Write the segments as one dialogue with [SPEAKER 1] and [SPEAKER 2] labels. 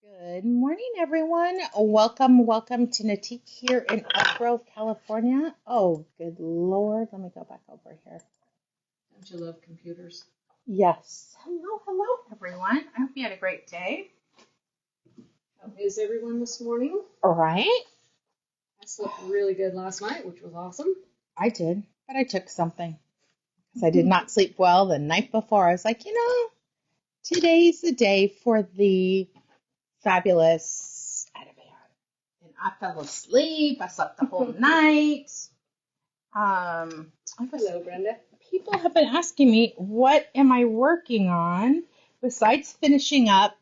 [SPEAKER 1] Good morning, everyone. Welcome to Knitique here in Elk Grove, California. Oh, good Lord. Let me go back over here.
[SPEAKER 2] Don't you love computers?
[SPEAKER 1] Yes. Hello, everyone. I hope you had a great day.
[SPEAKER 2] How is everyone this morning?
[SPEAKER 1] All right.
[SPEAKER 2] I slept really good last night, which was awesome.
[SPEAKER 1] I did, but I took something because I did not sleep well the night before. I was like, today's the day for the fabulous Ativan. And I fell asleep. I slept the whole night.
[SPEAKER 2] Hello, Brenda.
[SPEAKER 1] People have been asking me, what am I working on besides finishing up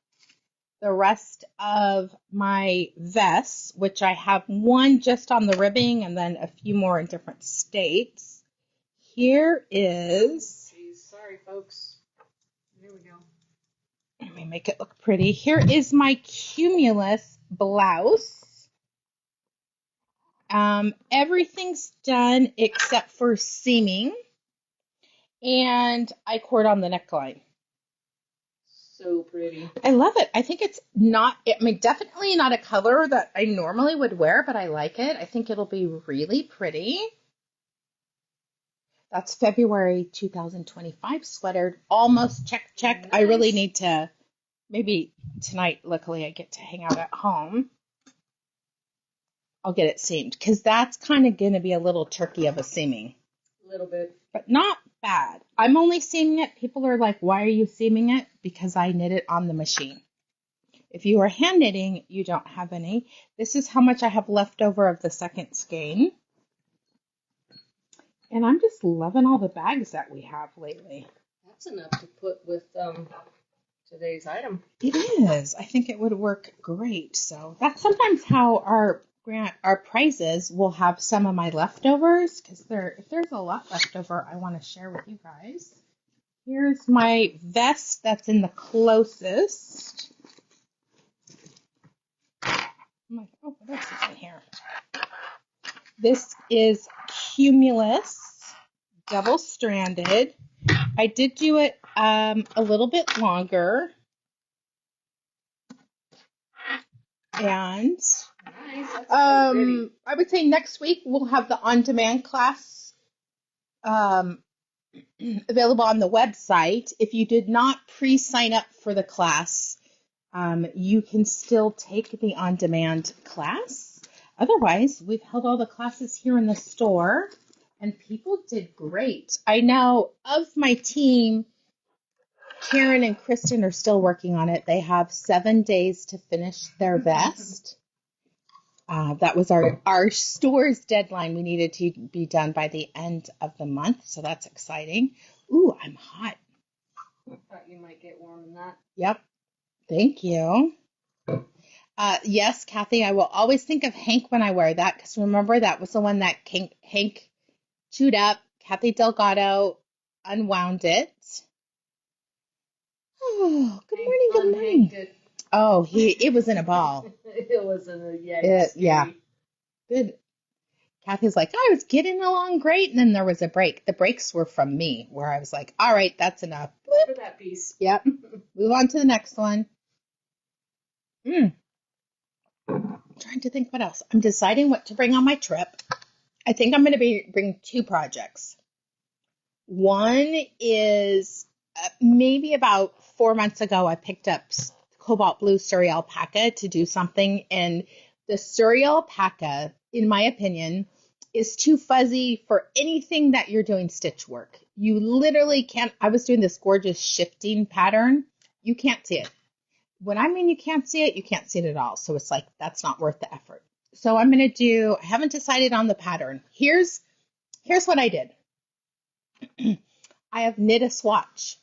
[SPEAKER 1] the rest of my vests, which I have one just on the ribbing and then a few more in different states. Here is,
[SPEAKER 2] Jeez, sorry, folks. Here we go.
[SPEAKER 1] let me make it look pretty. Here is my Cumulus blouse. Everything's done except for seaming, and I cord on the neckline.
[SPEAKER 2] So pretty.
[SPEAKER 1] I love it. I think it's not, definitely not a color that I normally would wear, but I like it. I think it'll be really pretty. That's February 2025 sweater. Almost check.
[SPEAKER 2] Nice.
[SPEAKER 1] I really need to, maybe tonight, luckily I get to hang out at home. I'll get it seamed because that's kind of going to be a little tricky of a seaming.
[SPEAKER 2] A little bit.
[SPEAKER 1] But not bad. I'm only seaming it. People are like, why are you seaming it? Because I knit it on the machine. If you are hand knitting, you don't have any. This is how much I have left over of the second skein. And I'm just loving all the bags that we have lately.
[SPEAKER 2] That's enough to put with today's item.
[SPEAKER 1] It is. I think it would work great. So that's sometimes how our prizes will have some of my leftovers, because if there's a lot left over, I want to share with you guys. Here's my vest that's in the closest. I'm like, oh, what else is in here? This is Cumulus, double-stranded. I did do it a little bit longer. And
[SPEAKER 2] Nice. That's pretty.
[SPEAKER 1] I would say next week we'll have the on-demand class available on the website. If you did not pre-sign up for the class, you can still take the on-demand class. Otherwise, we've held all the classes here in the store, and people did great. I know of my team, Karen and Kristen are still working on it. They have 7 days to finish their vest. That was our store's deadline. We needed to be done by the end of the month, so that's exciting. Ooh, I'm hot.
[SPEAKER 2] I thought you might get warm in that.
[SPEAKER 1] Yep. Thank you. Yes, Kathy, I will always think of Hank when I wear that, because remember, that was the one that Hank chewed up. Kathy Delgado unwound it. Oh, good morning, good morning. Oh, it was in a ball.
[SPEAKER 2] It was in a,
[SPEAKER 1] yeah. Good. Kathy's like, I was getting along great, and then there was a break. The breaks were from me, where I was like, all right, that's enough.
[SPEAKER 2] For that piece.
[SPEAKER 1] Yep. Move on to the next one. I'm trying to think what else. I'm deciding what to bring on my trip. I think I'm going to bring 2 projects. One is maybe about 4 months ago, I picked up cobalt blue Surrey alpaca to do something. And the Surrey alpaca, in my opinion, is too fuzzy for anything that you're doing stitch work. You literally can't. I was doing this gorgeous shifting pattern. You can't see it. When I mean you can't see it, you can't see it at all. So it's like, that's not worth the effort. So I'm going to do, I haven't decided on the pattern. Here's what I did. I have knit a swatch.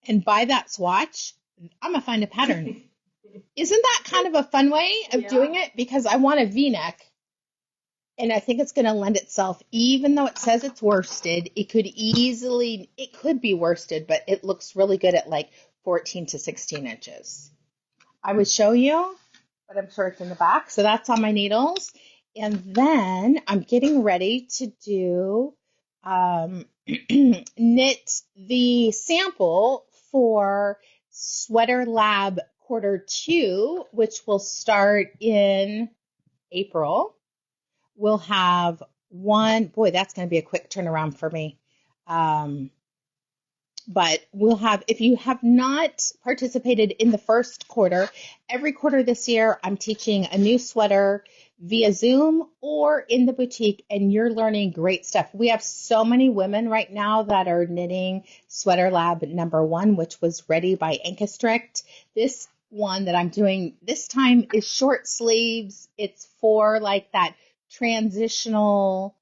[SPEAKER 1] And by that swatch, I'm going to find a pattern. Isn't that kind of a fun way of doing it? Because I want a V-neck. And I think it's going to lend itself, even though it says it's worsted, it could be worsted, but it looks really good at like 14 to 16 inches. I would show you, but I'm sure it's in the back. So that's on my needles. And then I'm getting ready to do knit the sample for Sweater Lab quarter 2, which will start in April, we'll have one. Boy, that's going to be a quick turnaround for me. But we'll have, if you have not participated in the first quarter, every quarter this year, I'm teaching a new sweater via Zoom or in the boutique, and you're learning great stuff. We have so many women right now that are knitting Sweater Lab #1, which was ready by Ankestrict. This one that I'm doing this time is short sleeves. It's for like that transitional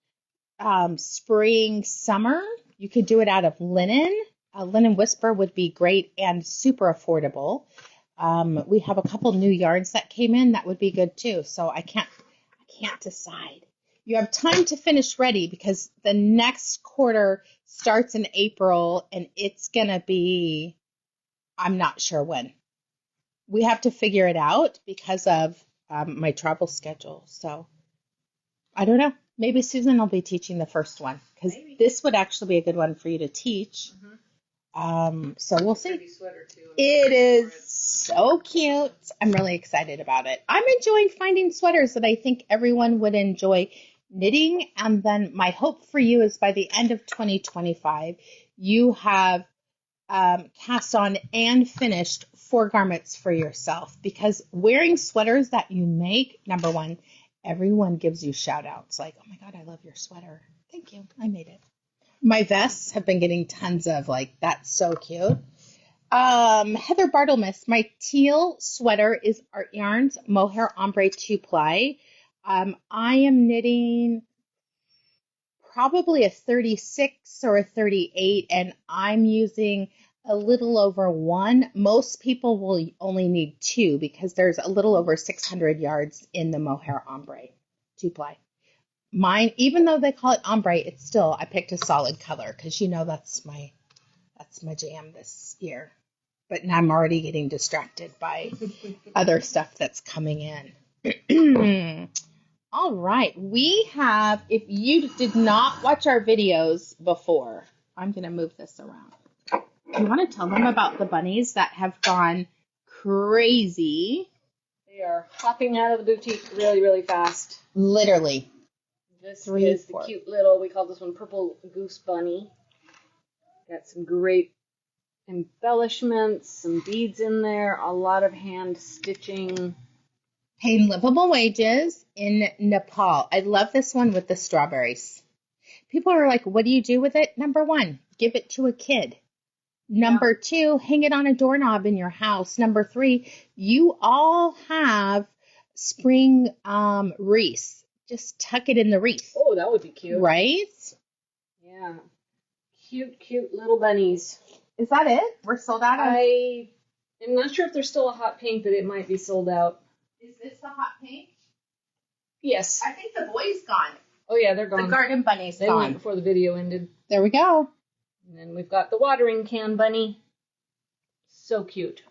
[SPEAKER 1] spring, summer. You could do it out of linen. A linen whisper would be great and super affordable. We have a couple new yarns that came in that would be good too. So I can't decide. You have time to finish ready because the next quarter starts in April and it's going to be, I'm not sure when. We have to figure it out because of my travel schedule. So I don't know. Maybe Susan will be teaching the first one because this would actually be a good one for you to teach. So we'll see.
[SPEAKER 2] Pretty sweater too.
[SPEAKER 1] It is so cute. I'm really excited about it. I'm enjoying finding sweaters that I think everyone would enjoy knitting. And then my hope for you is by the end of 2025, you have cast on and finished 4 garments for yourself, because wearing sweaters that you make, #1, everyone gives you shout outs like, oh my God, I love your sweater. Thank you. I made it. My vests have been getting tons of like, that's so cute. Heather Bartlemus, my teal sweater is Art Yarns Mohair Ombre 2-ply. I am knitting probably a 36 or a 38, and I'm using a little over 1. Most people will only need 2 because there's a little over 600 yards in the Mohair Ombre 2-ply. Mine, even though they call it ombre, it's still, I picked a solid color because that's my jam this year. But now I'm already getting distracted by other stuff that's coming in. All right, we have, if you did not watch our videos before, I'm going to move this around. You want to tell them about the bunnies that have gone crazy?
[SPEAKER 2] They are hopping out of the boutique really, really fast.
[SPEAKER 1] Literally.
[SPEAKER 2] This
[SPEAKER 1] 3,
[SPEAKER 2] is
[SPEAKER 1] 4.
[SPEAKER 2] the cute little, we call this one Purple Goose Bunny. Got some great embellishments, some beads in there, a lot of hand stitching.
[SPEAKER 1] Paying livable wages in Nepal. I love this one with the strawberries. People are like, what do you do with it? #1, give it to a kid. #2, hang it on a doorknob in your house. #3, you all have spring wreaths. Just tuck it in the wreath.
[SPEAKER 2] Oh, that would be cute.
[SPEAKER 1] Right?
[SPEAKER 2] Yeah. Cute, cute little bunnies.
[SPEAKER 1] Is that it? We're sold out?
[SPEAKER 2] I am not sure if there's still a hot pink, but it might be sold out.
[SPEAKER 1] Is this the hot pink?
[SPEAKER 2] Yes.
[SPEAKER 1] I think the boy's gone.
[SPEAKER 2] Oh, yeah, they're gone.
[SPEAKER 1] The garden bunny's
[SPEAKER 2] They
[SPEAKER 1] gone.
[SPEAKER 2] went before the video ended.
[SPEAKER 1] There we go.
[SPEAKER 2] And then we've got the watering can bunny. So cute.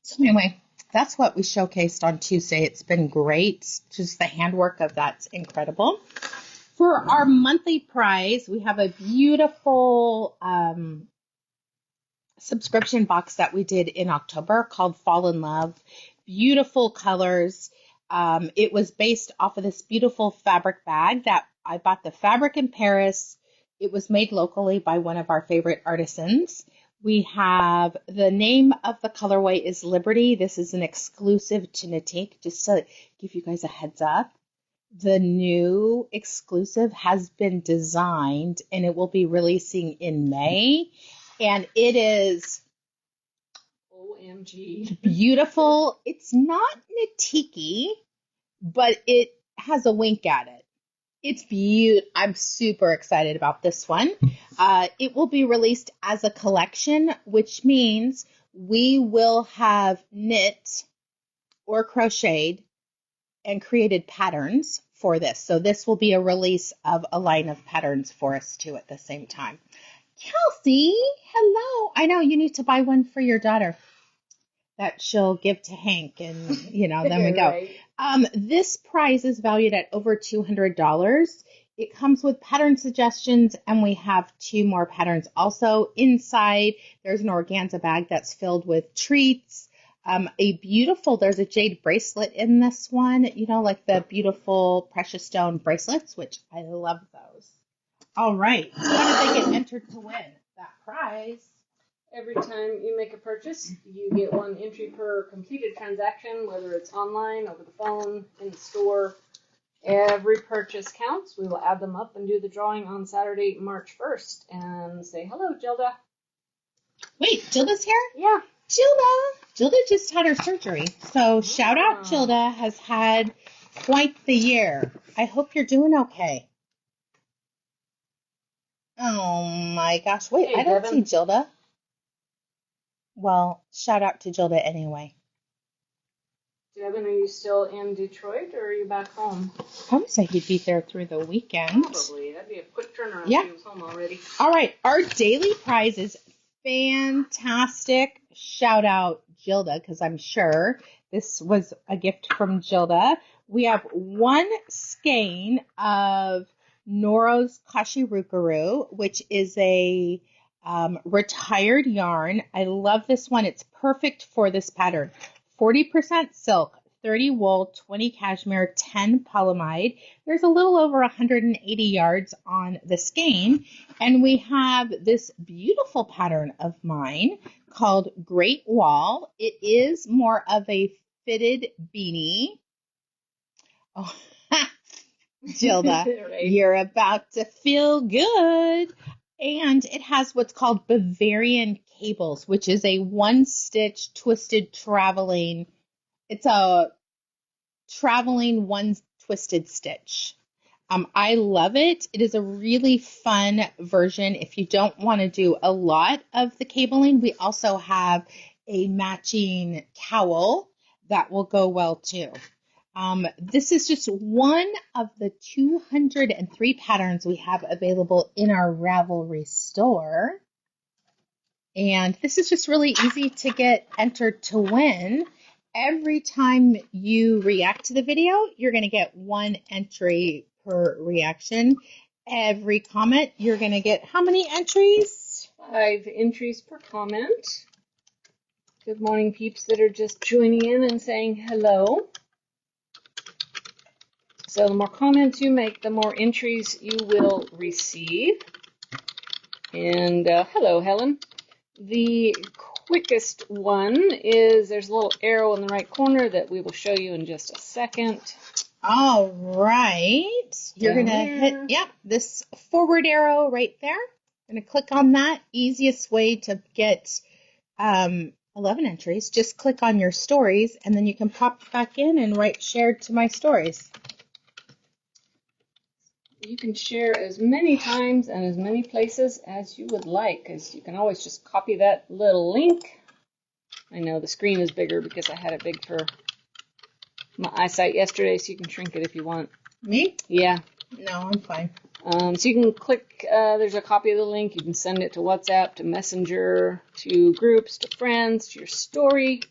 [SPEAKER 1] So anyway, that's what we showcased on Tuesday. It's been great. Just the handwork of that's incredible. For our monthly prize, we have a beautiful subscription box that we did in October called Fall in Love. Beautiful colors. It was based off of this beautiful fabric bag that I bought the fabric in Paris. It was made locally by one of our favorite artisans. We have the name of the colorway is Liberty. This is an exclusive to Knitique, just to give you guys a heads up. The new exclusive has been designed and it will be releasing in May. And it is
[SPEAKER 2] OMG.
[SPEAKER 1] beautiful. It's not Knitique, but it has a wink at it. It's beautiful. I'm super excited about this one. It will be released as a collection, which means we will have knit or crocheted and created patterns for this. So this will be a release of a line of patterns for us too at the same time. Kelsey, hello. I know you need to buy one for your daughter that she'll give to Hank, and then we go.
[SPEAKER 2] Right.
[SPEAKER 1] This prize is valued at over $200. It comes with pattern suggestions, and we have 2 more patterns. Also, inside, there's an organza bag that's filled with treats. There's a jade bracelet in this one, like the beautiful precious stone bracelets, which I love those. All right. So how did they get entered to win that prize?
[SPEAKER 2] Every time you make a purchase, you get 1 entry per completed transaction, whether it's online, over the phone, in the store. Every purchase counts. We will add them up and do the drawing on Saturday, March 1st. And say hello, Gilda.
[SPEAKER 1] Wait, Gilda's here?
[SPEAKER 2] Yeah.
[SPEAKER 1] Gilda just had her surgery. So shout out, Gilda has had quite the year. I hope you're doing okay. Oh my gosh. Wait,
[SPEAKER 2] Hey,
[SPEAKER 1] I don't
[SPEAKER 2] Devin.
[SPEAKER 1] see Gilda. Well, shout out to Gilda anyway.
[SPEAKER 2] Devin, are you still in Detroit or are you back home?
[SPEAKER 1] I would say he'd be there through the weekend.
[SPEAKER 2] Probably. That'd be a quick turnaround
[SPEAKER 1] Yeah.
[SPEAKER 2] if he was home already.
[SPEAKER 1] All right. Our daily prize is fantastic. Shout out Gilda, because I'm sure this was a gift from Gilda. We have 1 skein of Noro's Kashirukaru, which is a retired yarn. I love this one. It's perfect for this pattern. 40% silk, 30 wool, 20 cashmere, 10 polyamide. There's a little over 180 yards on the skein. And we have this beautiful pattern of mine called Great Wall. It is more of a fitted beanie. Oh, Gilda,
[SPEAKER 2] Right.
[SPEAKER 1] You're about to feel good. And it has what's called Bavarian cables, which is a 1-stitch twisted traveling. It's a traveling 1 twisted stitch. I love it. It is a really fun version. If you don't want to do a lot of the cabling, we also have a matching cowl that will go well too. This is just one of the 203 patterns we have available in our Ravelry store. And this is just really easy to get entered to win. Every time you react to the video, you're going to get 1 entry per reaction. Every comment, you're going to get how many entries?
[SPEAKER 2] 5 entries per comment. Good morning, peeps that are just joining in and saying hello. So the more comments you make, the more entries you will receive. And hello, Helen. The quickest one is there's a little arrow in the right corner that we will show you in just a second.
[SPEAKER 1] All right. You're going to hit, this forward arrow right there. Going to click on that. Easiest way to get 11 entries. Just click on your stories, and then you can pop back in and write shared to my stories.
[SPEAKER 2] You can share as many times and as many places as you would like, because you can always just copy that little link. I know the screen is bigger because I had it big for my eyesight yesterday, so you can shrink it if you want.
[SPEAKER 1] Me?
[SPEAKER 2] Yeah.
[SPEAKER 1] No, I'm fine.
[SPEAKER 2] So you can click, there's a copy of the link. You can send it to WhatsApp, to Messenger, to groups, to friends, to your story.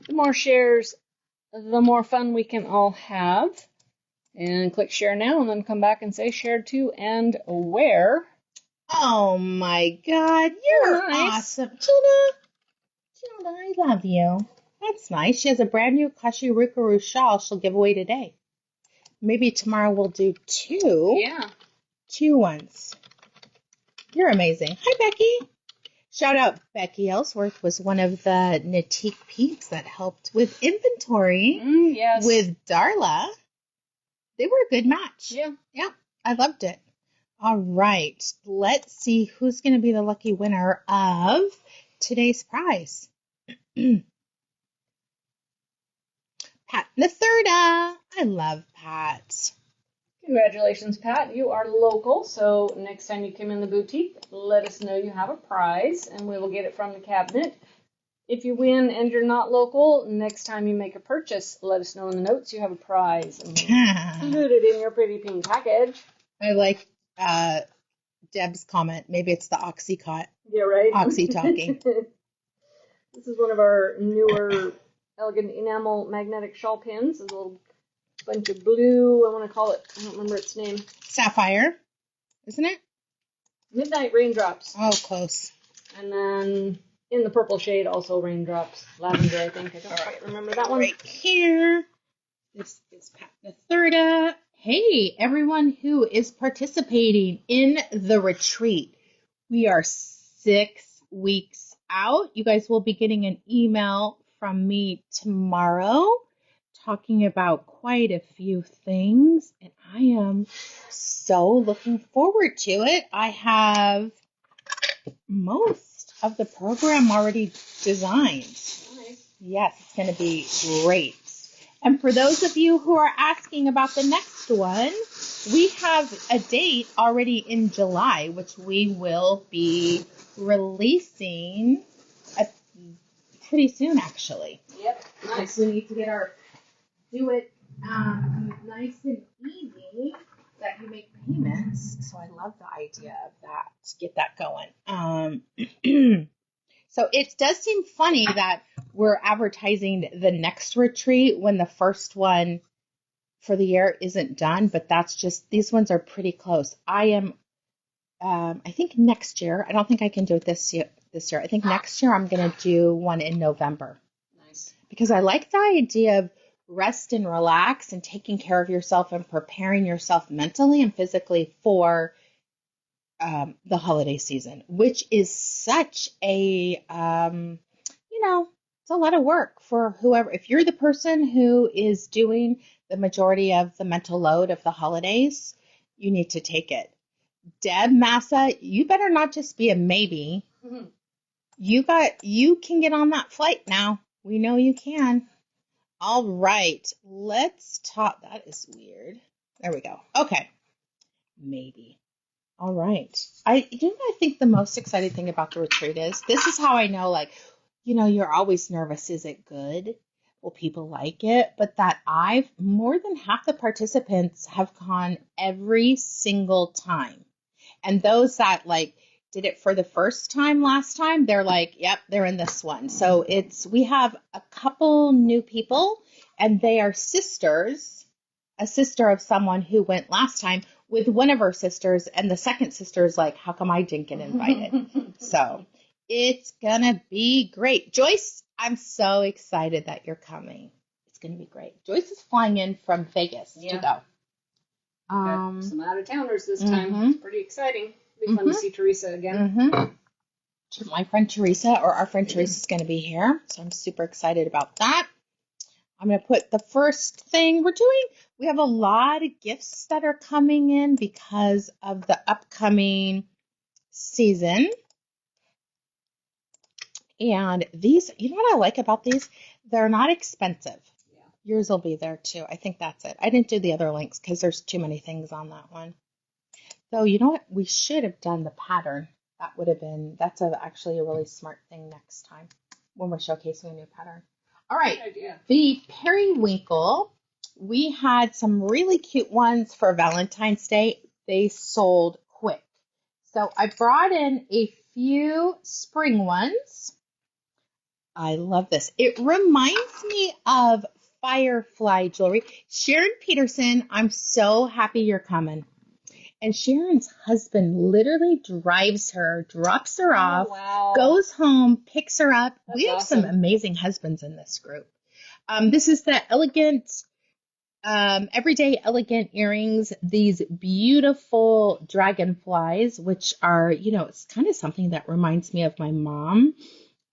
[SPEAKER 2] The more shares, the more fun we can all have. And click share now, and then come back and say shared to and where.
[SPEAKER 1] Oh my God, you're
[SPEAKER 2] nice.
[SPEAKER 1] awesome. Gilda, I love you. That's nice. She has a brand new Kashirukaru shawl she'll give away today. Maybe tomorrow we'll do 2.
[SPEAKER 2] Yeah.
[SPEAKER 1] 2 ones. You're amazing. Hi, Becky. Shout out Becky Ellsworth was one of the Knitique peeps that helped with inventory
[SPEAKER 2] Yes.
[SPEAKER 1] with Darla. They were a good match.
[SPEAKER 2] Yeah.
[SPEAKER 1] Yeah, I loved it. All right, let's see who's going to be the lucky winner of today's prize. Pat Nathurda. I love Pat.
[SPEAKER 2] Congratulations, Pat. You are local, so next time you come in the boutique, let us know you have a prize, and we will get it from the cabinet. If you win and you're not local, next time you make a purchase, let us know in the notes you have a prize, and we'll include it in your pretty pink package.
[SPEAKER 1] I like Deb's comment. Maybe it's the Oxycot.
[SPEAKER 2] Yeah, right?
[SPEAKER 1] Oxy talking.
[SPEAKER 2] This is one of our newer elegant enamel magnetic shawl pins. It's a little bunch of blue. I want to call it, I don't remember its name.
[SPEAKER 1] Sapphire, isn't it?
[SPEAKER 2] Midnight Raindrops.
[SPEAKER 1] Oh, close.
[SPEAKER 2] And then in the purple shade, also Raindrops. Lavender, I think. I don't quite remember that one.
[SPEAKER 1] Right here. This is Pat Thirda. Hey, everyone who is participating in the retreat. We are 6 weeks out. You guys will be getting an email from me tomorrow talking about quite a few things, and I am so looking forward to it. I have most of the program already designed.
[SPEAKER 2] Nice.
[SPEAKER 1] Yes, it's going to be great. And for those of you who are asking about the next one, we have a date already in July, which we will be releasing pretty soon, actually.
[SPEAKER 2] Yep, nice.
[SPEAKER 1] We need to do it nice and easy that you make payments. So I love the idea of that, to get that going. So it does seem funny that we're advertising the next retreat when the first one for the year isn't done, but that's just, these ones are pretty close. I am, I think next year, I don't think I can do it this year. I think next year I'm going to do one in November.
[SPEAKER 2] Nice.
[SPEAKER 1] Because I like the idea of rest and relax and taking care of yourself and preparing yourself mentally and physically for the holiday season, which is such a, it's a lot of work for whoever. If you're the person who is doing the majority of the mental load of the holidays, you need to take it. Deb Massa, you better not just be a maybe.
[SPEAKER 2] Mm-hmm.
[SPEAKER 1] You can get on that flight now. We know you can. All right, let's talk. That is weird. There we go. Okay, maybe. All right. I think the most exciting thing about the retreat is, this is how I know, like, you're always nervous. Is it good? Will people like it? But that more than half the participants have gone every single time. And those that did it for the first time last time, they're like, yep, they're in this one. So we have a couple new people, and they are sisters, a sister of someone who went last time with one of her sisters, and the second sister is like, how come I didn't get invited? So it's gonna be great. Joyce, I'm so excited that you're coming. It's gonna be great. Joyce is flying in from Vegas to go.
[SPEAKER 2] Got some out-of-towners this time. It's pretty exciting. It'll be fun to see Teresa again.
[SPEAKER 1] My friend Teresa, or our friend Teresa, is going to be here, so I'm super excited about that. I'm going to put the first thing we're doing. We have a lot of gifts that are coming in because of the upcoming season. And these, what I like about these? They're not expensive.
[SPEAKER 2] Yeah.
[SPEAKER 1] Yours will be there too. I think that's it. I didn't do the other links because there's too many things on that one. So you know what? We should have done the pattern. That's actually a really smart thing next time when we're showcasing a new pattern. All right.
[SPEAKER 2] Good idea.
[SPEAKER 1] The periwinkle, we had some really cute ones for Valentine's Day. They sold quick. So I brought in a few spring ones. I love this. It reminds me of firefly jewelry. Sharon Peterson, I'm so happy you're coming. And Sharon's husband literally drives her, drops her off, goes home, picks her up.
[SPEAKER 2] That's
[SPEAKER 1] we have
[SPEAKER 2] awesome.
[SPEAKER 1] some amazing husbands in this group. This is the elegant, everyday elegant earrings, these beautiful dragonflies, which are, it's kind of something that reminds me of my mom.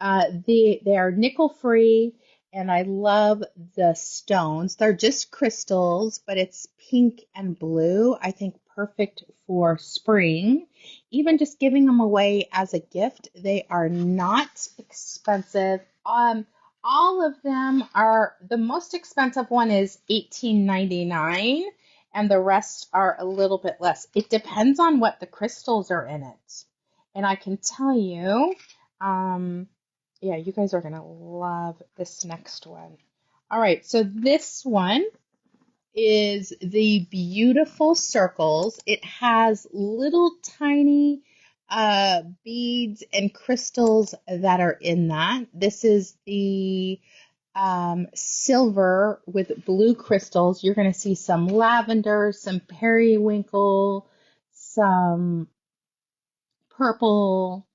[SPEAKER 1] They are nickel free, and I love the stones. They're just crystals, but it's pink and blue. I think perfect for spring. Even just giving them away as a gift. They are not expensive. All of them are, the most expensive one is $18.99, and the rest are a little bit less. It depends on what the crystals are in it. And I can tell you, yeah, you guys are going to love this next one. All right, so this one is the beautiful circles. It has little tiny beads and crystals that are in that. This is the silver with blue crystals. You're going to see some lavender, some periwinkle, some purple,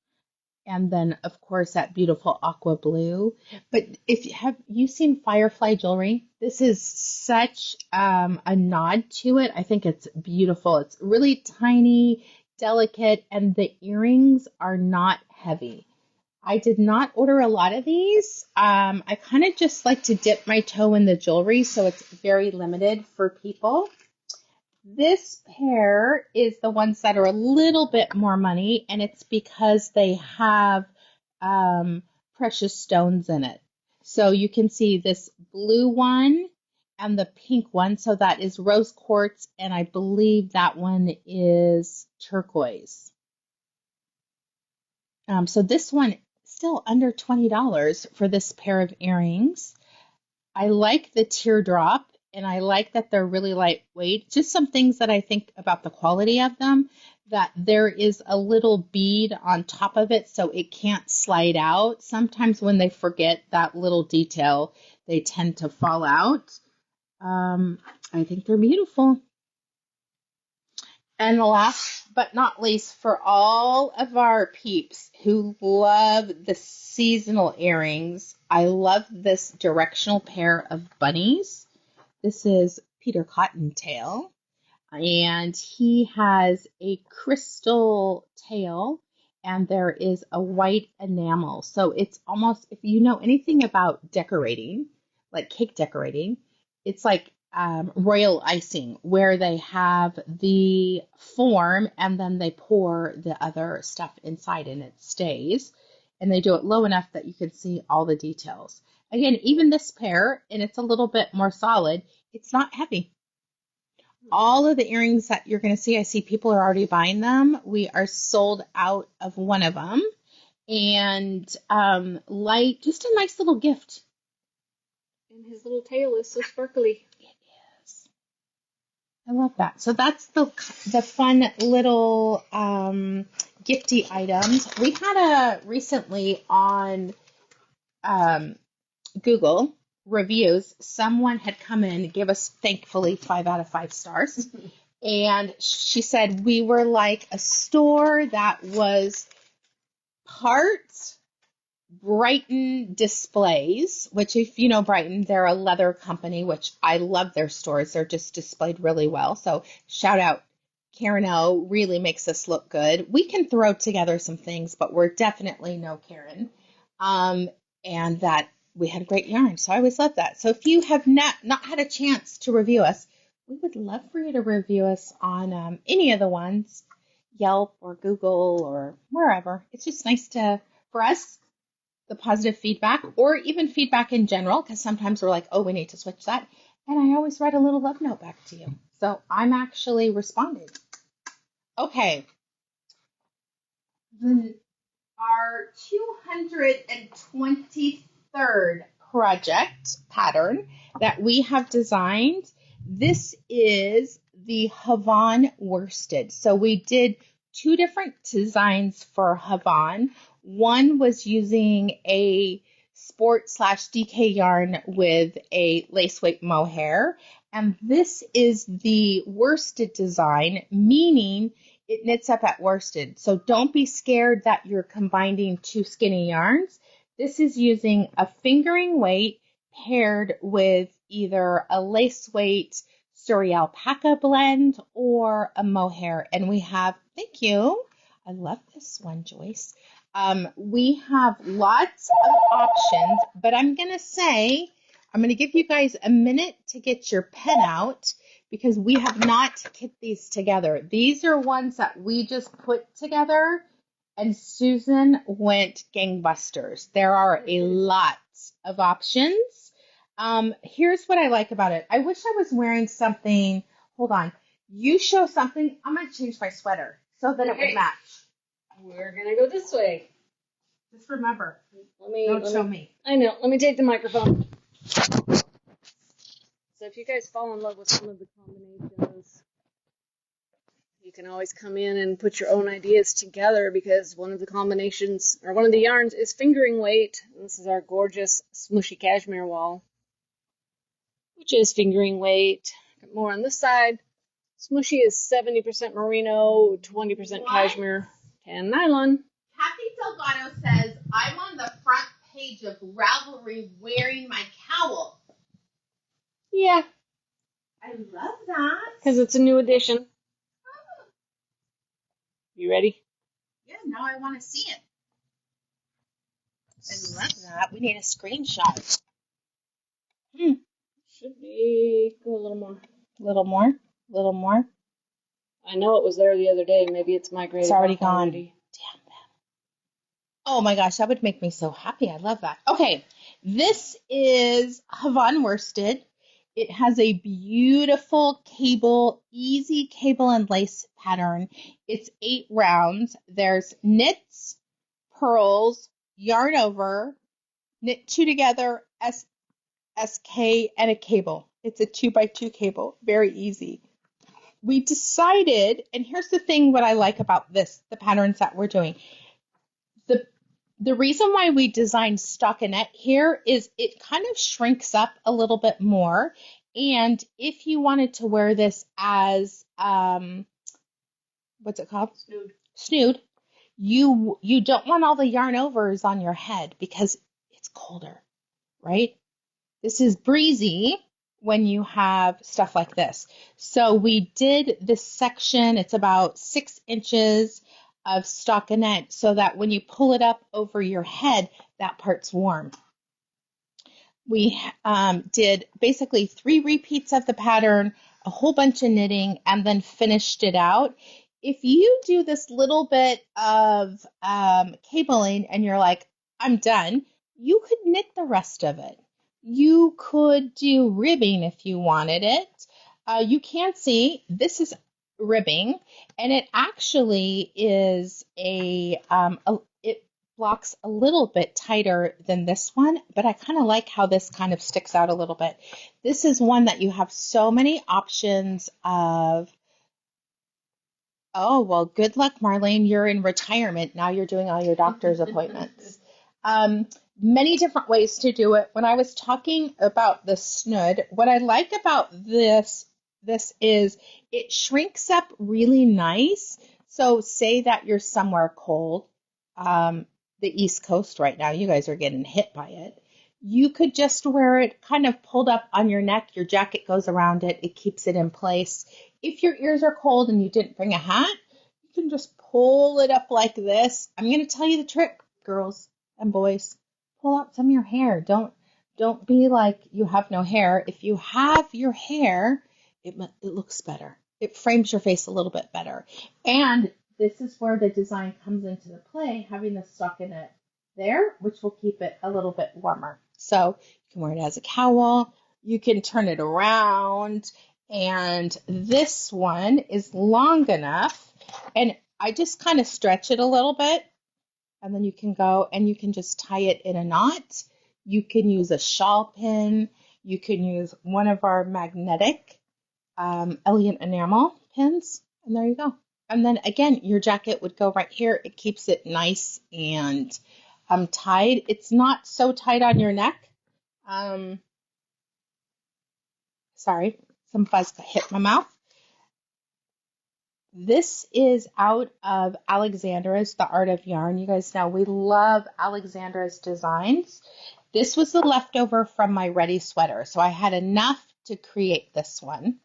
[SPEAKER 1] and then of course that beautiful aqua blue. But if you have you seen Firefly jewelry, this is such a nod to it. I think it's beautiful. It's really tiny, delicate, and the earrings are not heavy. I did not order a lot of these. I kind of just like to dip my toe in the jewelry, so it's very limited for people. This pair is the ones that are a little bit more money, and it's because they have precious stones in it. So you can see this blue one and the pink one. So that is rose quartz, and I believe that one is turquoise. So this one still under $20 for this pair of earrings. I like the teardrop, and I like that they're really lightweight. Just some things that I think about the quality of them, that there is a little bead on top of it so it can't slide out. Sometimes when they forget that little detail, they tend to fall out. I think they're beautiful. And last but not least, for all of our peeps who love the seasonal earrings, I love this directional pair of bunnies. This is Peter Cottontail, and he has a crystal tail, and there is a white enamel. So it's almost, if you know anything about decorating, like cake decorating, it's like royal icing, where they have the form and then they pour the other stuff inside and it stays. And they do it low enough that you can see all the details. Again, even this pair, and it's a little bit more solid, it's not heavy. All of the earrings that you're going to see, I see people are already buying them. We are sold out of one of them. And light, just a nice little gift.
[SPEAKER 2] And his little tail is so sparkly.
[SPEAKER 1] It is. I love that. So that's the fun little gifty items. We had recently on Google reviews, someone had come in and gave us, thankfully, 5 out of 5 stars. And she said we were like a store that was part Brighton Displays, which if you know Brighton, they're a leather company, which I love their stores. They're just displayed really well. So shout out Karen O, really makes us look good. We can throw together some things, but we're definitely no Karen. And that we had great yarn. So I always love that. So if you have not had a chance to review us, we would love for you to review us on any of the ones, Yelp or Google or wherever. It's just nice for us, the positive feedback, or even feedback in general, because sometimes we're like, oh, we need to switch that. And I always write a little love note back to you. So I'm actually responding. Okay. Our 223rd project pattern that we have designed, this is the Hafan worsted. So we did 2 different designs for Hafan. One was using a sport/DK yarn with a lace weight mohair, and this is the worsted design, meaning it knits up at worsted. So don't be scared that you're combining 2 skinny yarns. This is using a fingering weight paired with either a lace weight Surrey alpaca blend or a mohair. And we have, thank you. I love this one, Joyce. We have lots of options, but I'm going to give you guys a minute to get your pen out because we have not put these together. These are ones that we just put together, and Susan went gangbusters. There are a lot of options. Here's what I like about it. I wish I was wearing something. Hold on. You show something. I'm going to change my sweater so that it would match.
[SPEAKER 2] We're going to go this way.
[SPEAKER 1] Just remember, don't show me.
[SPEAKER 2] I know. Let me take the microphone. So if you guys fall in love with some of the combinations, You can always come in and put your own ideas together because one of the combinations, or one of the yarns, is fingering weight. And this is our gorgeous Smooshy Cashmere wall, which is fingering weight. More on this side. Smooshy is 70% merino, 20% cashmere, 10 nylon.
[SPEAKER 1] Kathy Delgado says, I'm on the front page of Ravelry wearing my cowl.
[SPEAKER 2] Yeah.
[SPEAKER 1] I love that.
[SPEAKER 2] Because it's a new edition. You ready?
[SPEAKER 1] Yeah, now I want to see it. I love that. We need a screenshot.
[SPEAKER 2] Should be, go a little more.
[SPEAKER 1] Little more? Little more?
[SPEAKER 2] I know it was there the other day. Maybe it's migrated.
[SPEAKER 1] It's already gone. Damn them. Oh my gosh, that would make me so happy. I love that. Okay, this is Hafan worsted. It has a beautiful cable, easy cable and lace pattern. It's 8 rounds. There's knits, pearls, yarn over, knit 2 together, SK, and a cable. It's a 2x2 cable. Very easy. We decided, and here's the thing what I like about this, the patterns that we're doing. The reason why we designed stockinette here is it kind of shrinks up a little bit more. And if you wanted to wear this as, what's it called? Snood. You don't want all the yarn overs on your head because it's colder, right? This is breezy when you have stuff like this. So we did this section, it's about 6 inches of stockinette so that when you pull it up over your head, that part's warm. We did basically 3 repeats of the pattern, a whole bunch of knitting, and then finished it out. If you do this little bit of cabling and you're like, I'm done, you could knit the rest of it. You could do ribbing if you wanted it. You can see this is ribbing, and it actually is it blocks a little bit tighter than this one, but I kind of like how this kind of sticks out a little bit. This is one that you have so many options of. Oh, well, good luck, Marlene. You're in retirement. Now you're doing all your doctor's appointments. Many different ways to do it. When I was talking about the snood, what I like about this is it shrinks up really nice. So say that you're somewhere cold, the East Coast right now, you guys are getting hit by it. You could just wear it kind of pulled up on your neck. Your jacket goes around it. It keeps it in place. If your ears are cold and you didn't bring a hat, you can just pull it up like this. I'm going to tell you the trick, girls and boys. Pull out some of your hair. Don't be like you have no hair. If you have your hair, it looks better. It frames your face a little bit better. And this is where the design comes into the play, having the stockinette there, which will keep it a little bit warmer. So you can wear it as a cowl. You can turn it around. And this one is long enough. And I just kind of stretch it a little bit. And then you can go and you can just tie it in a knot. You can use a shawl pin. You can use one of our magnetic elegant enamel pins. And there you go. And then again, your jacket would go right here. It keeps it nice and tied. It's not so tight on your neck. Sorry, some fuzz hit my mouth. This is out of Alexandra's The Art of Yarn. You guys know we love Alexandra's designs. This was the leftover from my ready sweater. So I had enough to create this one.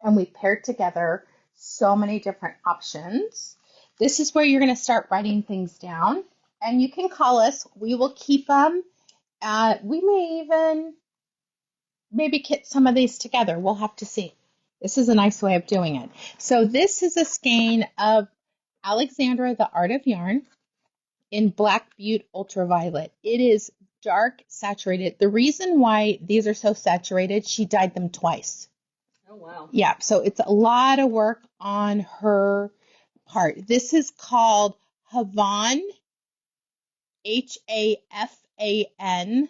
[SPEAKER 1] And we paired together so many different options. This is where you're going to start writing things down. And you can call us. We will keep them. We may even maybe kit some of these together. We'll have to see. This is a nice way of doing it. So this is a skein of Alexandra, The Art of Yarn in Black Butte Ultraviolet. It is dark saturated. The reason why these are so saturated, she dyed them twice.
[SPEAKER 2] Oh, wow.
[SPEAKER 1] Yeah, so it's a lot of work on her part. This is called Hafan, Hafan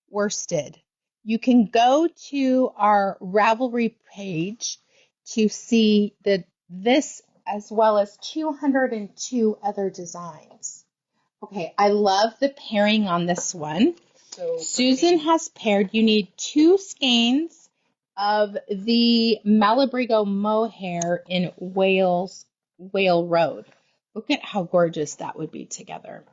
[SPEAKER 1] worsted. You can go to our Ravelry page to see the this as well as 202 other designs. Okay, I love the pairing on this one.
[SPEAKER 2] So
[SPEAKER 1] Susan has paired, you need 2 skeins of the Malabrigo Mohair in Whale Road. Look at how gorgeous that would be together.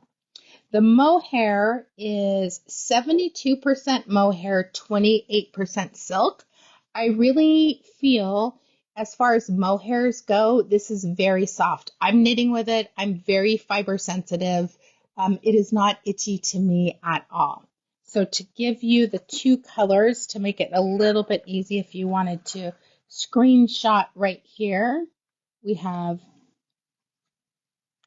[SPEAKER 1] The mohair is 72% mohair, 28% silk. I really feel, as far as mohairs go, this is very soft. I'm knitting with it. I'm very fiber sensitive. It is not itchy to me at all. So to give you the 2 colors to make it a little bit easy, if you wanted to screenshot right here, we have,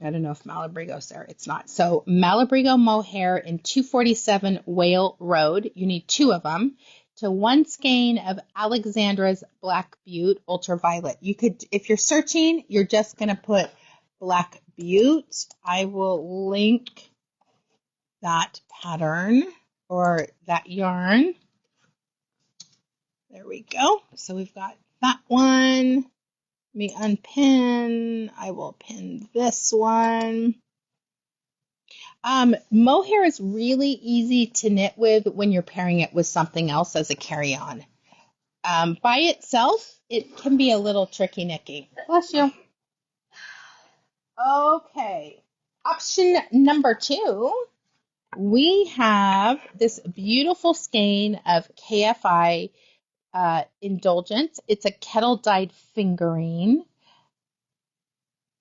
[SPEAKER 1] I don't know if Malabrigo's there. It's not. So Malabrigo Mohair in 247 Whale Road. You need 2 of them. To 1 skein of Alexandra's Black Butte Ultraviolet. You could, if you're searching, you're just going to put Black Butte. I will link that pattern or that yarn. There we go. So we've got that one. Let me unpin. I will pin this one. Mohair is really easy to knit with when you're pairing it with something else as a carry-on. By itself, it can be a little tricky, Nikki. Bless you. Okay. Option number 2, we have this beautiful skein of KFI Indulgence. It's a kettle dyed fingering.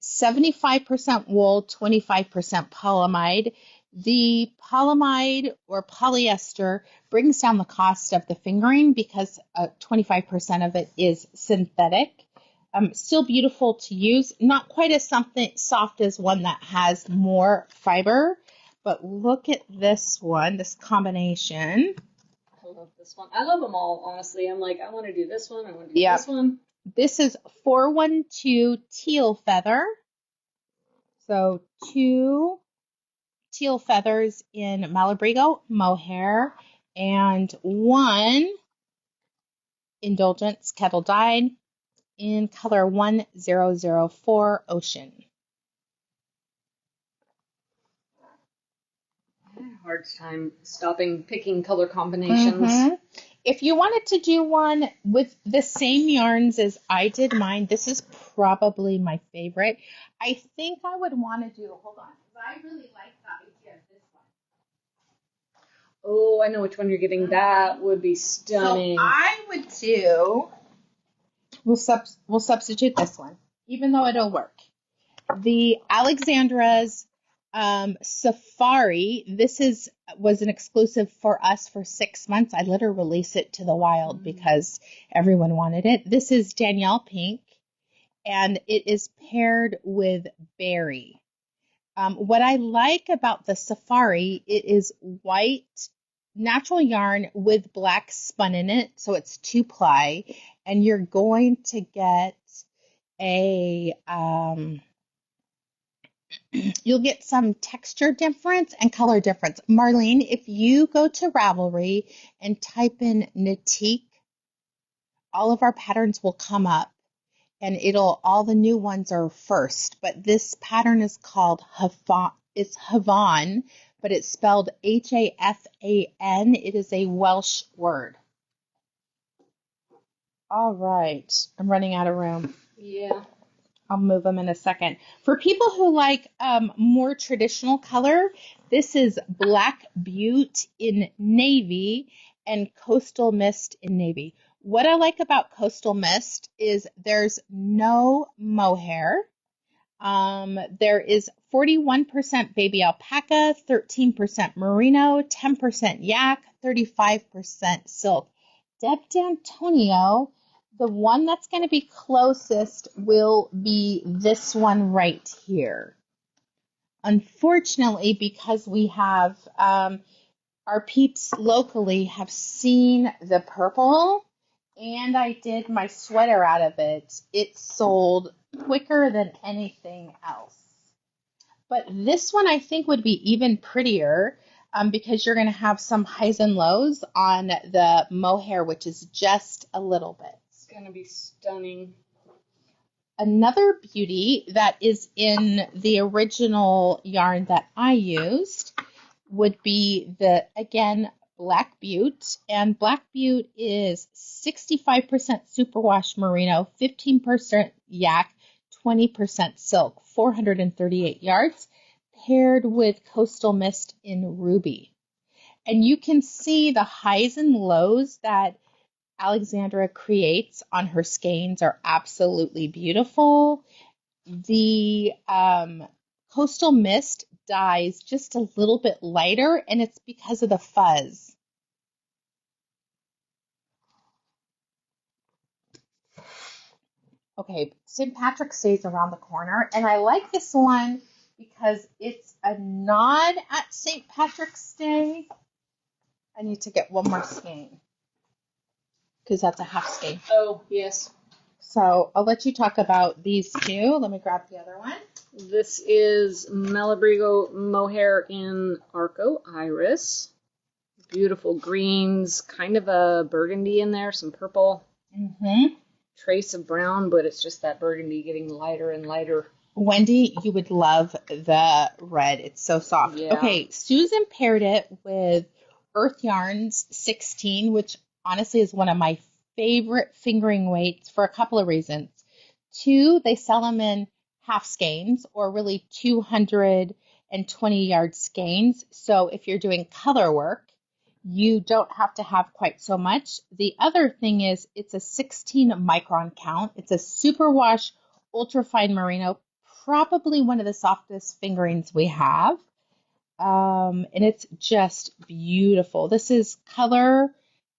[SPEAKER 1] 75% wool, 25% polyamide. The polyamide or polyester brings down the cost of the fingering because 25% of it is synthetic. Still beautiful to use, not quite as soft as one that has more fiber, but look at this one, this combination.
[SPEAKER 2] I love this one. I love them all, honestly. I'm like, I want to do this one. I want to do this one.
[SPEAKER 1] This is 412 teal feather. So 2 teal feathers in Malabrigo Mohair and 1 Indulgence kettle dyed in color 1004 Ocean.
[SPEAKER 2] I had a hard time stopping picking color combinations.
[SPEAKER 1] If you wanted to do one with the same yarns as I did mine, this is probably my favorite. I think I would want to do, hold on, because I really like that idea of this one.
[SPEAKER 2] Oh, I know which one you're getting. That would be stunning.
[SPEAKER 1] So I would do, we'll substitute this one, even though it'll work. The Alexandra's Safari, this was an exclusive for us for 6 months. I let her release it to the wild because everyone wanted it. This is Danielle Pink, and it is paired with Berry. What I like about the Safari, it is white natural yarn with black spun in it, so it's 2-ply, and you're going to get a you'll get some texture difference and color difference. Marlene, if you go to Ravelry and type in Knitique, all of our patterns will come up, and all the new ones are first. But this pattern is called Hafan. It's Hafan, but it's spelled Hafan. It is a Welsh word. All right, I'm running out of room.
[SPEAKER 2] Yeah.
[SPEAKER 1] I'll move them in a second. For people who like more traditional color, this is Black Butte in navy and Coastal Mist in navy. What I like about Coastal Mist is there's no mohair. There is 41% baby alpaca, 13% merino, 10% yak, 35% silk. Deb D'Antonio, the one that's going to be closest will be this one right here. Unfortunately, because we have our peeps locally have seen the purple, and I did my sweater out of it. It sold quicker than anything else. But this one I think would be even prettier because you're going to have some highs and lows on the mohair, which is just a little bit.
[SPEAKER 2] It's going to be stunning.
[SPEAKER 1] Another beauty that is in the original yarn that I used would be the, again, Black Butte. And Black Butte is 65% superwash merino, 15% yak, 20% silk, 438 yards, paired with Coastal Mist in ruby. And you can see the highs and lows that Alexandra creates on her skeins are absolutely beautiful. The Coastal Mist dyes just a little bit lighter, and it's because of the fuzz. Okay, St. Patrick's Day is around the corner, and I like this one because it's a nod at St. Patrick's Day. I need to get one more skein because that's a half skein.
[SPEAKER 2] Oh, yes.
[SPEAKER 1] So I'll let you talk about these two. Let me grab the other one.
[SPEAKER 2] This is Malabrigo Mohair in Arco Iris. Beautiful greens, kind of a burgundy in there, some purple. Trace of brown, but it's just that burgundy getting lighter and lighter.
[SPEAKER 1] Wendy, you would love the red. It's so soft.
[SPEAKER 2] Yeah.
[SPEAKER 1] Okay, Susan paired it with Urth Yarns 16, which honestly is one of my favorite fingering weights for a couple of reasons. Two, they sell them in half skeins or really 220-yard skeins. So if you're doing color work, you don't have to have quite so much. The other thing is it's a 16 micron count. It's a superwash ultrafine merino, probably one of the softest fingerings we have. And it's just beautiful. This is color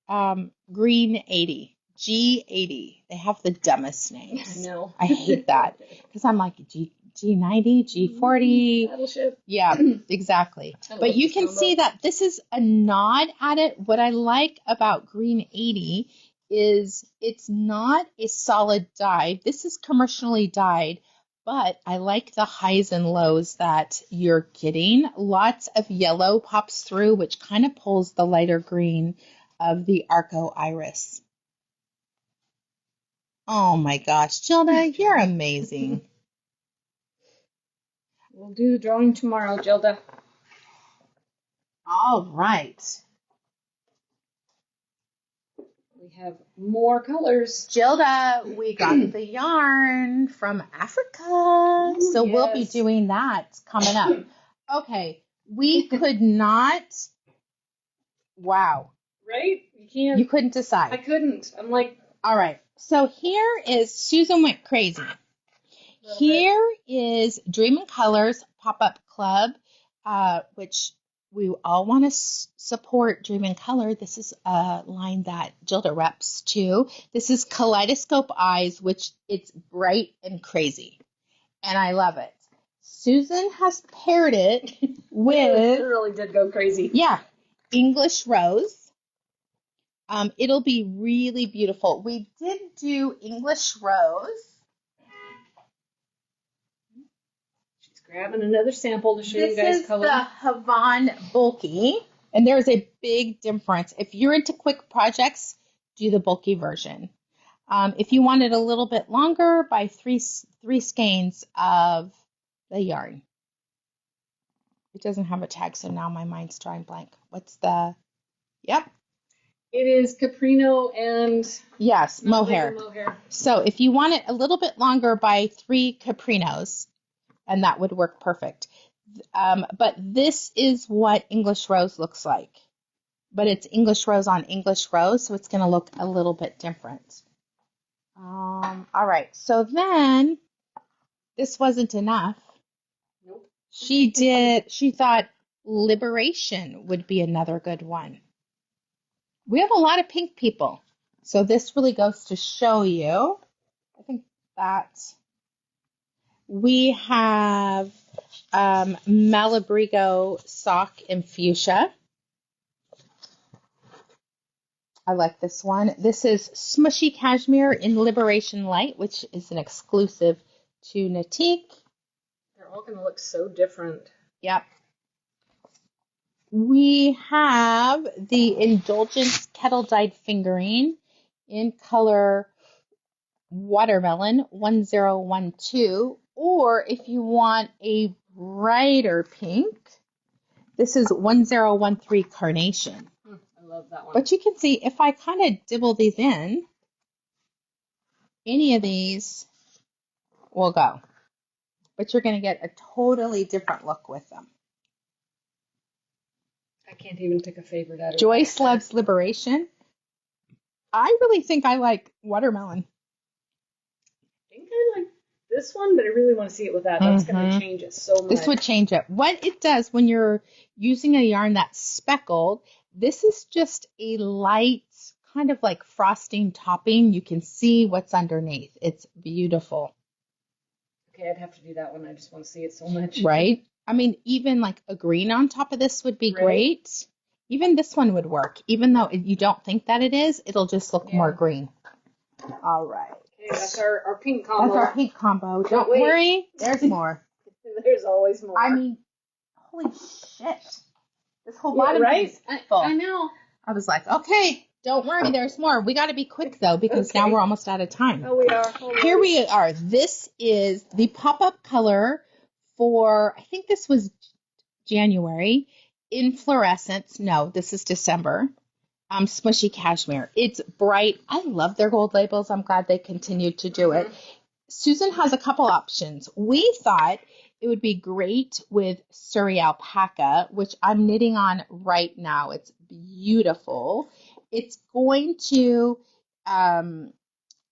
[SPEAKER 1] green 80, G80. They have the dumbest names.
[SPEAKER 2] I know.
[SPEAKER 1] I hate that because I'm like G90, G40.
[SPEAKER 2] Battleship.
[SPEAKER 1] Yeah, exactly. But you can see that this is a nod at it. What I like about green 80 is it's not a solid dye. This is commercially dyed, but I like the highs and lows that you're getting. Lots of yellow pops through, which kind of pulls the lighter green of the Arco Iris. Oh my gosh, Gilda, you're amazing.
[SPEAKER 2] We'll do the drawing tomorrow, Gilda.
[SPEAKER 1] All right.
[SPEAKER 2] We have more colors.
[SPEAKER 1] Gilda, we got the yarn from Africa.
[SPEAKER 2] Ooh,
[SPEAKER 1] so
[SPEAKER 2] yes.
[SPEAKER 1] We'll be doing that coming up. Okay, we could not. Wow.
[SPEAKER 2] Right? You can't.
[SPEAKER 1] You couldn't decide.
[SPEAKER 2] I couldn't. I'm like.
[SPEAKER 1] All right. So here is Susan Went Crazy. Here is Dream in Colors Pop-Up Club, which we all want to support Dream in Color. This is a line that Gilda reps too. This is Kaleidoscope Eyes, which it's bright and crazy. And I love it. Susan has paired it with...
[SPEAKER 2] It really did go crazy.
[SPEAKER 1] Yeah. English Rose. It'll be really beautiful. We did do English Rose.
[SPEAKER 2] Grabbing another sample to show you guys color.
[SPEAKER 1] This is the Hafan bulky, and there's a big difference. If you're into quick projects, do the bulky version. If you want it a little bit longer, buy three skeins of the yarn. It doesn't have a tag, so now my mind's drawing blank. What's the... Yep.
[SPEAKER 2] It is Caprino and...
[SPEAKER 1] Yes, Mohair. So if you want it a little bit longer, buy 3 Caprinos. And that would work perfect. But this is what English Rose looks like. But it's English Rose on English Rose, so it's going to look a little bit different. All right. So then, this wasn't enough.
[SPEAKER 2] Nope.
[SPEAKER 1] She thought Liberation would be another good one. We have a lot of pink people. So this really goes to show you. I think that's... We have Malabrigo sock in fuchsia. I like this one. This is Smooshy Cashmere in Liberation Light, which is an exclusive to Knitique.
[SPEAKER 2] They're all going to look so different.
[SPEAKER 1] Yep. We have the Indulgence Kettle dyed fingering in color Watermelon 1012, or if you want a brighter pink, this is 1013 Carnation.
[SPEAKER 2] I love that one.
[SPEAKER 1] But you can see if I kind of dibble these in, any of these will go. But you're going to get a totally different look with them.
[SPEAKER 2] I can't even pick a favorite out of
[SPEAKER 1] Joyce loves Liberation. I really think I like Watermelon.
[SPEAKER 2] I think I like this one, but I really want to see it with that. That's going to change it so much.
[SPEAKER 1] This would change it. What it does when you're using a yarn that's speckled, this is just a light, kind of like frosting topping. You can see what's underneath. It's beautiful.
[SPEAKER 2] Okay, I'd have to do that one. I just want to see it so much.
[SPEAKER 1] Right? I mean, even like a green on top of this would be great. Even this one would work. Even though you don't think that it is, it'll just look more green. All right.
[SPEAKER 2] Okay, that's our pink combo.
[SPEAKER 1] That's our pink combo. Don't worry. There's more.
[SPEAKER 2] There's always more.
[SPEAKER 1] I mean, holy shit. This whole bottom is full.
[SPEAKER 2] I know.
[SPEAKER 1] I was like, okay, don't worry. There's more. We got to be quick, though, because now we're almost out of time.
[SPEAKER 2] Oh, we are.
[SPEAKER 1] Here we are. This is the pop-up color for, I think this was January, in fluorescence. No, this is December. Smooshy Cashmere. It's bright. I love their gold labels. I'm glad they continued to do it. Susan has a couple options. We thought it would be great with Surrey alpaca, which I'm knitting on right now. It's beautiful. It's going to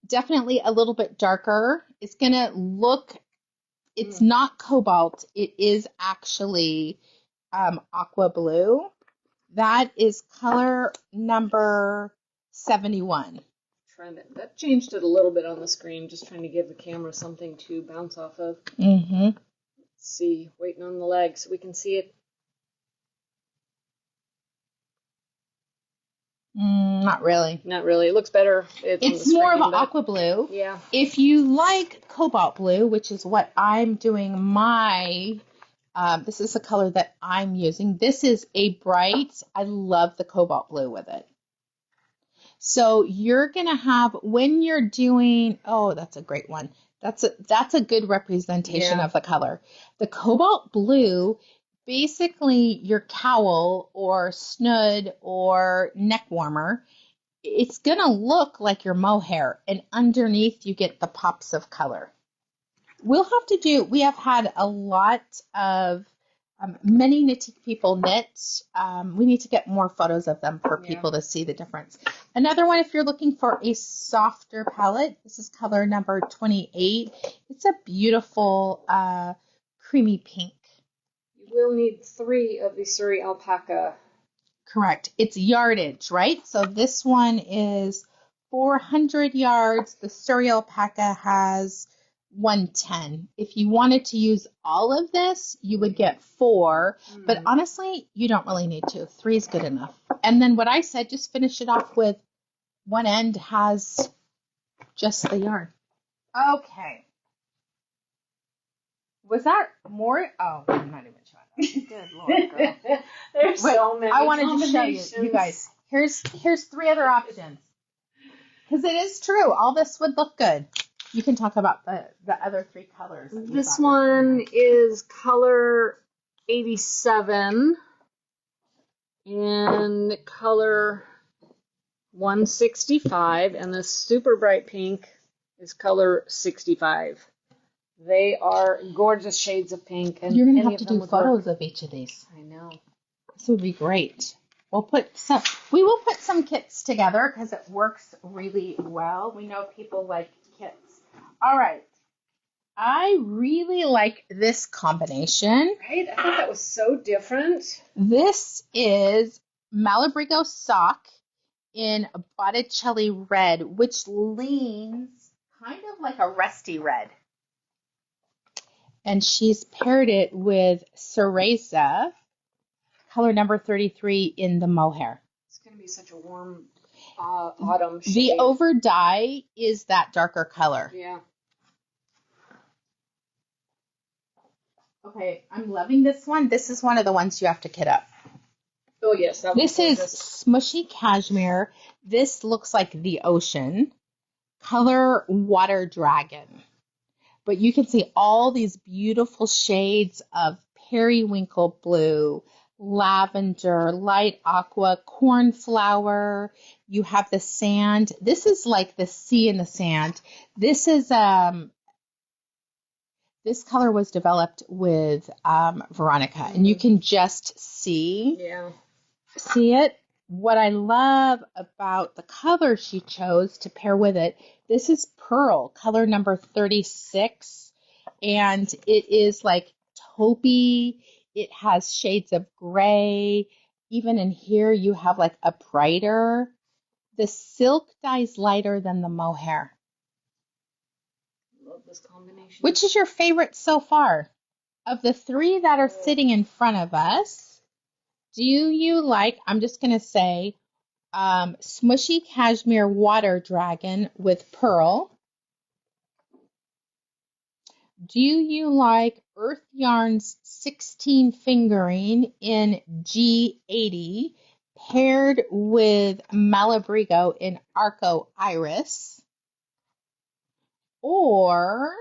[SPEAKER 1] definitely a little bit darker. It's going to look, it's not cobalt. It is actually aqua blue. That is color number 71.
[SPEAKER 2] That changed it a little bit on the screen, just trying to give the camera something to bounce off of.
[SPEAKER 1] Mm-hmm.
[SPEAKER 2] Let's see, waiting on the leg so we can see it.
[SPEAKER 1] Not really.
[SPEAKER 2] Not really. It looks better.
[SPEAKER 1] It's more of an aqua blue.
[SPEAKER 2] Yeah.
[SPEAKER 1] If you like cobalt blue, which is what I'm doing my... this is the color that I'm using. This is a bright, I love the cobalt blue with it. So you're going to have, when you're doing, oh, that's a great one. That's a good representation of the color. The cobalt blue, basically your cowl or snood or neck warmer, it's going to look like your mohair, and underneath you get the pops of color. We have had a lot of, many Knitique people knit. We need to get more photos of them for people to see the difference. Another one, if you're looking for a softer palette, this is color number 28. It's a beautiful creamy pink.
[SPEAKER 2] You will need 3 of the Surrey alpaca.
[SPEAKER 1] Correct. It's yardage, right? So this one is 400 yards. The Surrey alpaca has 110. If you wanted to use all of this, you would get 4. But honestly, you don't really need to. 3 is good enough. And then what I said, just finish it off with one end has just the yarn. Okay. Was that more? Oh, I'm not even showing that. Good Lord, girl.
[SPEAKER 2] There's so many.
[SPEAKER 1] I wanted to show you guys. Here's 3 other options. Because it is true. All this would look good. You can talk about the other 3 colors.
[SPEAKER 2] This one is color 87 and color 165, and the super bright pink is color 65. They are gorgeous shades of pink. And
[SPEAKER 1] you're going to have to do photos of each of these.
[SPEAKER 2] I know.
[SPEAKER 1] This would be great. We will put some kits together because it works really well. We know people like kits. All right. I really like this combination.
[SPEAKER 2] Right? I thought that was so different.
[SPEAKER 1] This is Malabrigo sock in Botticelli red, which leans kind of like a rusty red. And she's paired it with Cereza, color number 33 in the mohair.
[SPEAKER 2] It's going to be such a warm autumn shade.
[SPEAKER 1] The over dye is that darker color.
[SPEAKER 2] Yeah.
[SPEAKER 1] Okay, I'm loving this one. This is one of the ones you have to kit up.
[SPEAKER 2] Oh, yes.
[SPEAKER 1] This is Smooshy Cashmere. This looks like the ocean. color Water Dragon. But you can see all these beautiful shades of periwinkle blue, lavender, light aqua, cornflower. You have the sand. This is like the sea in the sand. This is this color was developed with Veronica, and you can just see it. What I love about the color she chose to pair with it, this is Pearl, color number 36, and it is like taupey. It has shades of gray. Even in here, you have like a brighter. The silk dyes lighter than the mohair.
[SPEAKER 2] Love this combination.
[SPEAKER 1] Which is your favorite so far? Of the three that are sitting in front of us, do you like, I'm just going to say, Smooshy Cashmere Water Dragon with Pearl? Do you like Urth Yarn's 16 fingering in G80 paired with Malabrigo in Arco Iris? Or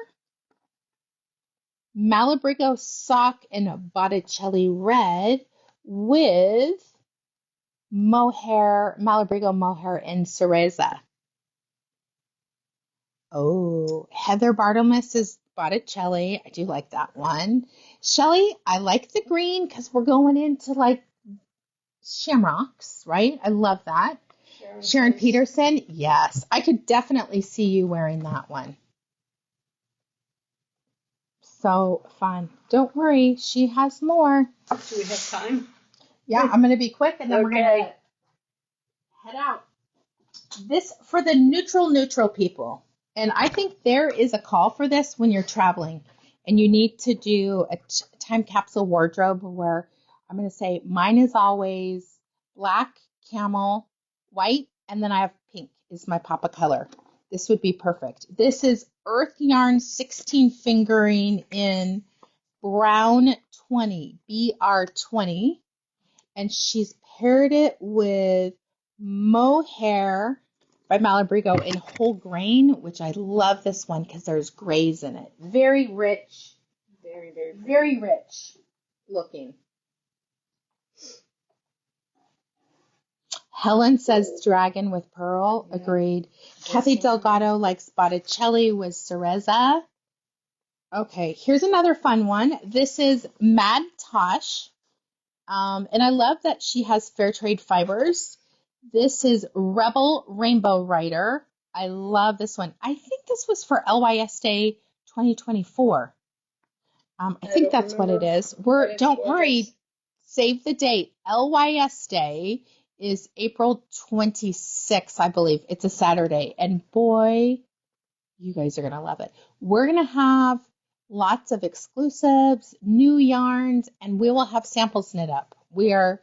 [SPEAKER 1] Malabrigo sock in Botticelli Red with Mohair, Malabrigo Mohair in Cereza? Oh, Heather Bartlemus is Botticelli. I do like that one. Shelly, I like the green because we're going into like shamrocks, right? I love that. Sharon Peterson, yes. I could definitely see you wearing that one. So fun. Don't worry, she has more.
[SPEAKER 2] Do we have time?
[SPEAKER 1] Yeah, I'm going to be quick and then we're going to head out. This for the neutral people. And I think there is a call for this when you're traveling and you need to do a time capsule wardrobe where I'm going to say mine is always black, camel, white, and then I have pink is my papa color. This would be perfect. This is Urth Yarn 16 fingering in brown 20, BR20. And she's paired it with Mohair by Malabrigo in whole grain, which I love this one because there's grays in it. Very rich. Very rich looking. Helen says dragon with pearl. Yeah. Agreed. Kathy Delgado likes Botticelli with Cereza. Okay, here's another fun one. This is MadTosh. And I love that she has fair trade fibers. This is Rebel Rainbow Rider. I love this one. I think this was for LYS Day 2024. I think that's what it is. Don't worry. Save the date. LYS Day is April 26th, I believe. It's a Saturday. And boy, you guys are going to love it. We're going to have lots of exclusives, new yarns, and we will have samples knit up. We are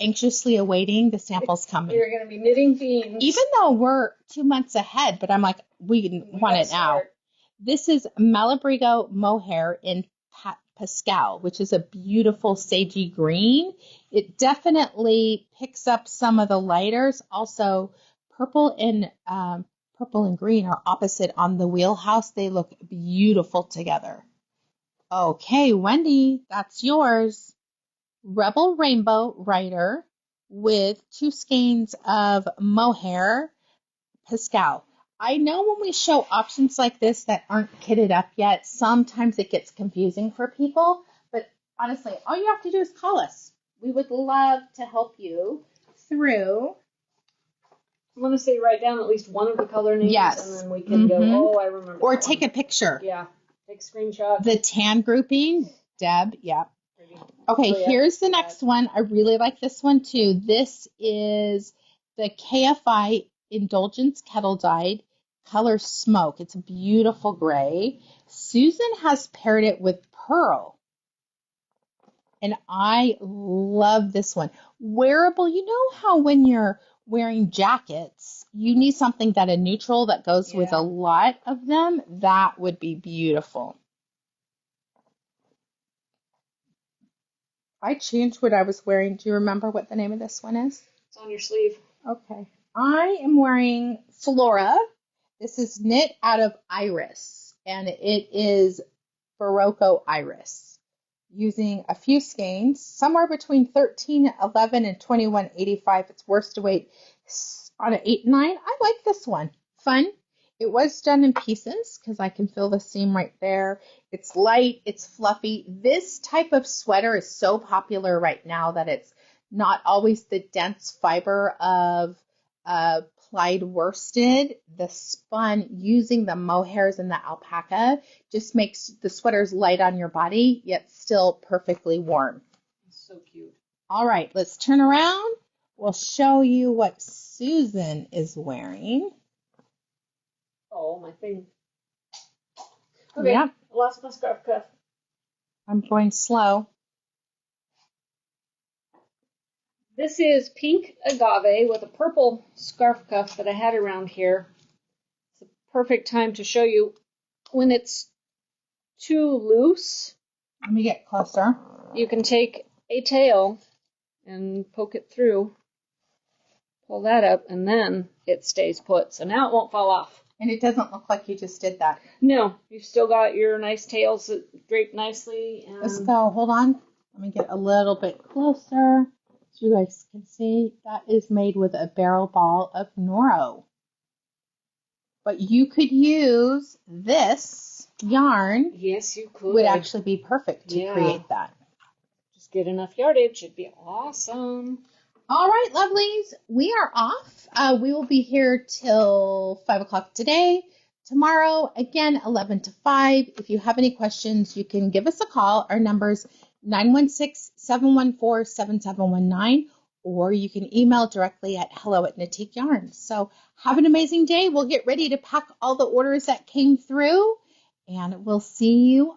[SPEAKER 1] anxiously awaiting the samples coming.
[SPEAKER 2] We're going to be knitting themes.
[SPEAKER 1] Even though we're 2 months ahead, but I'm like, we want it now. This is Malabrigo Mohair in Pascal, which is a beautiful sagey green. It definitely picks up some of the lighters. Also, purple and green are opposite on the wheelhouse. They look beautiful together. Okay, Wendy, that's yours. Rebel Rainbow Rider with 2 skeins of Mohair Pascal. I know when we show options like this that aren't kitted up yet, sometimes it gets confusing for people, but honestly, all you have to do is call us. We would love to help you through.
[SPEAKER 2] I'm going to say write down at least one of the color names,
[SPEAKER 1] yes.
[SPEAKER 2] And then we can go, oh, I remember.
[SPEAKER 1] Or take a picture.
[SPEAKER 2] Yeah, take a screenshot.
[SPEAKER 1] The tan grouping, Deb, yeah. Okay, here's the next one. I really like this one too. This is the KFI Indulgence Kettle dyed color Smoke. It's a beautiful gray. Susan has paired it with Pearl. And I love this one. Wearable, you know how when you're wearing jackets, you need something that a neutral that goes with a lot of them? That would be beautiful. I changed what I was wearing. Do you remember what the name of this one is?
[SPEAKER 2] It's on your sleeve.
[SPEAKER 1] Okay. I am wearing Flora. This is knit out of iris, and it is Barocco iris, using a few skeins, somewhere between 13.11 and 21.85. It's worsted weight on an 8/9. I like this one. Fun. It was done in pieces because I can feel the seam right there. It's light, it's fluffy. This type of sweater is so popular right now that it's not always the dense fiber of plied worsted. The spun using the mohairs and the alpaca just makes the sweaters light on your body, yet still perfectly warm.
[SPEAKER 2] It's so cute.
[SPEAKER 1] All right, let's turn around. We'll show you what Susan is wearing.
[SPEAKER 2] Oh, my thing. Okay,
[SPEAKER 1] Yep.
[SPEAKER 2] I lost my scarf cuff.
[SPEAKER 1] I'm going slow.
[SPEAKER 2] This is pink agave with a purple scarf cuff that I had around here. It's a perfect time to show you when it's too loose.
[SPEAKER 1] Let me get closer.
[SPEAKER 2] You can take a tail and poke it through, pull that up, and then it stays put. So now it won't fall off.
[SPEAKER 1] And it doesn't look like you just did that.
[SPEAKER 2] No, you've still got your nice tails that drape nicely. And
[SPEAKER 1] Let's go. Hold on. Let me get a little bit closer so you guys can see. That is made with a barrel ball of Noro. But you could use this yarn.
[SPEAKER 2] yes, you could.
[SPEAKER 1] Would actually be perfect to create that.
[SPEAKER 2] Just get enough yardage. It'd be awesome.
[SPEAKER 1] All right, lovelies, we are off. We will be here till 5 o'clock today. Tomorrow, again, 11 to 5. If you have any questions, you can give us a call. Our number's 916-714-7719, or you can email directly at hello@Knitique Yarns. So have an amazing day. We'll get ready to pack all the orders that came through, and we'll see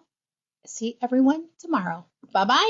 [SPEAKER 1] everyone tomorrow. Bye-bye.